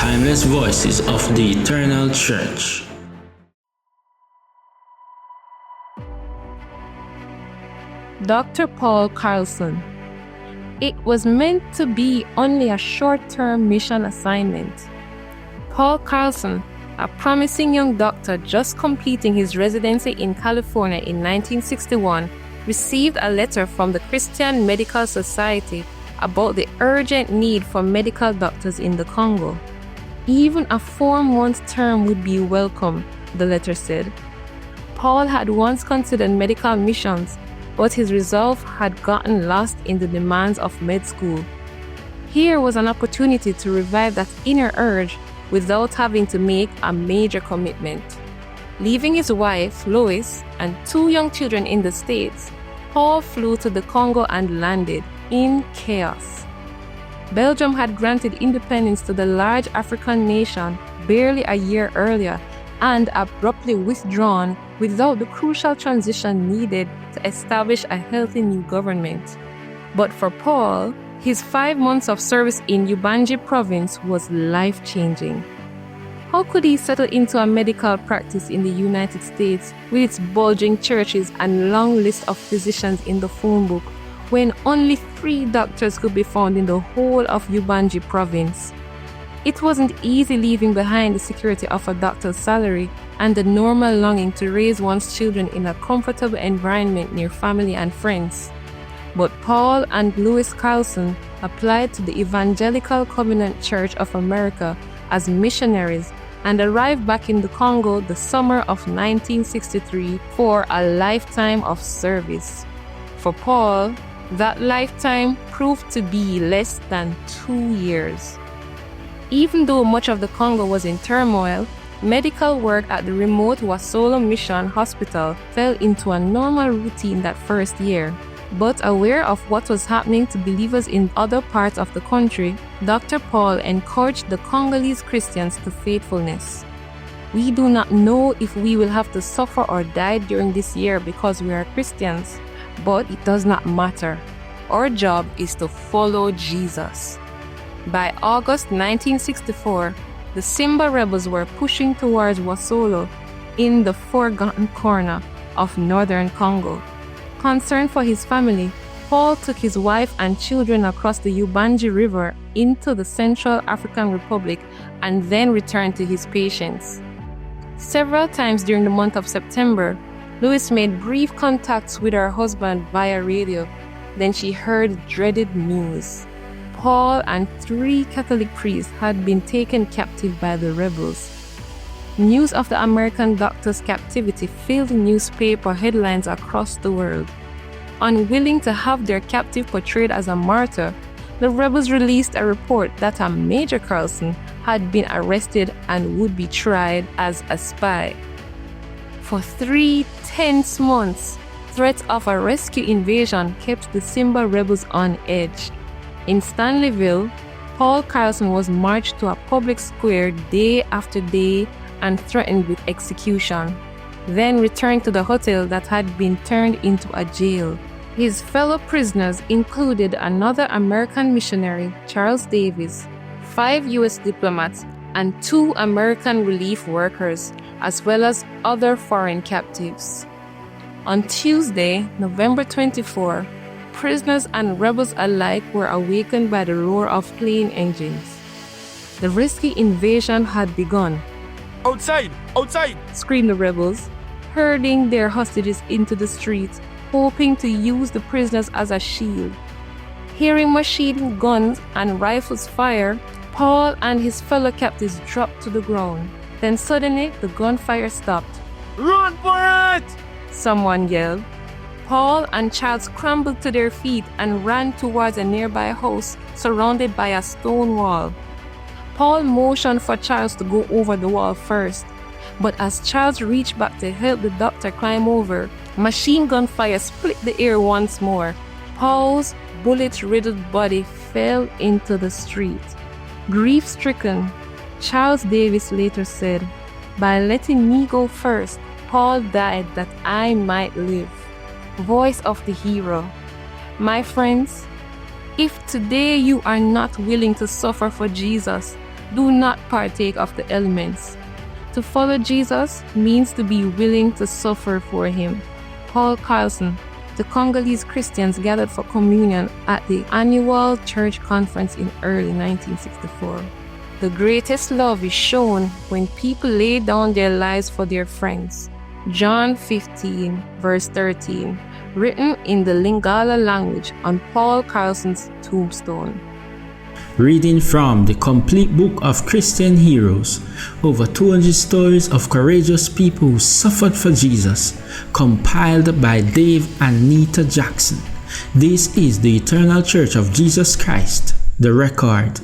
timeless voices of the eternal church. Dr. Paul Carlson. It was meant to be only a short-term mission assignment. Paul Carlson, a promising young doctor just completing his residency in California in 1961, received a letter from the Christian Medical Society about the urgent need for medical doctors in the Congo. Even a 4-month term would be welcome, the letter said. Paul had once considered medical missions, but his resolve had gotten lost in the demands of med school. Here was an opportunity to revive that inner urge without having to make a major commitment. Leaving his wife, Lois, and 2 young children in the States, Paul flew to the Congo and landed in chaos. Belgium had granted independence to the large African nation barely a year earlier and abruptly withdrawn without the crucial transition needed to establish a healthy new government. But for Paul, his 5 months of service in Ubangi province was life-changing. How could he settle into a medical practice in the United States with its bulging churches and long list of physicians in the phone book when only 3 doctors could be found in the whole of Ubangi province? It wasn't easy leaving behind the security of a doctor's salary and the normal longing to raise one's children in a comfortable environment near family and friends. But Paul and Louis Carlson applied to the Evangelical Covenant Church of America as missionaries and arrived back in the Congo the summer of 1963 for a lifetime of service. For Paul, that lifetime proved to be less than 2 years. Even though much of the Congo was in turmoil, medical work at the remote Wasolo Mission Hospital fell into a normal routine that first year. But aware of what was happening to believers in other parts of the country, Dr. Paul encouraged the Congolese Christians to faithfulness. We do not know if we will have to suffer or die during this year because we are Christians, but it does not matter. Our job is to follow Jesus. By August 1964, the Simba rebels were pushing towards Wasolo in the forgotten corner of northern Congo. Concerned for his family, Paul took his wife and children across the Ubangi River into the Central African Republic and then returned to his patients. Several times during the month of September, Louis made brief contacts with her husband via radio. Then she heard dreaded news. Paul and 3 Catholic priests had been taken captive by the rebels. News of the American doctor's captivity filled newspaper headlines across the world. Unwilling to have their captive portrayed as a martyr, the rebels released a report that a Major Carlson had been arrested and would be tried as a spy. For 3 tense months, threats of a rescue invasion kept the Simba rebels on edge. In Stanleyville, Paul Carlson was marched to a public square day after day and threatened with execution, then returned to the hotel that had been turned into a jail. His fellow prisoners included another American missionary, Charles Davis, 5 U.S. diplomats, and 2 American relief workers, as well as other foreign captives. On Tuesday, November 24, prisoners and rebels alike were awakened by the roar of plane engines. The risky invasion had begun. "Outside! Outside!" screamed the rebels, herding their hostages into the streets, hoping to use the prisoners as a shield. Hearing machine guns and rifles fire, Paul and his fellow captives dropped to the ground. Then suddenly, the gunfire stopped. "Run for it!" someone yelled. Paul and Charles scrambled to their feet and ran towards a nearby house surrounded by a stone wall. Paul motioned for Charles to go over the wall first, but as Charles reached back to help the doctor climb over, machine gun fire split the air once more. Paul's bullet-riddled body fell into the street. Grief-stricken, Charles Davis later said, "By letting me go first, Paul died that I might live." Voice of the hero. My friends, if today you are not willing to suffer for Jesus, Do not partake of the elements. To follow Jesus means to be willing to suffer for him. Paul Carlson. The Congolese Christians gathered for communion at the annual church conference in early 1964. The greatest love is shown when people lay down their lives for their friends. John 15, verse 13, written in the Lingala language on Paul Carlson's tombstone. Reading from the complete book of Christian heroes, over 200 stories of courageous people who suffered for Jesus, compiled by Dave and Nita Jackson. This is the Eternal Church of Jesus Christ, the record.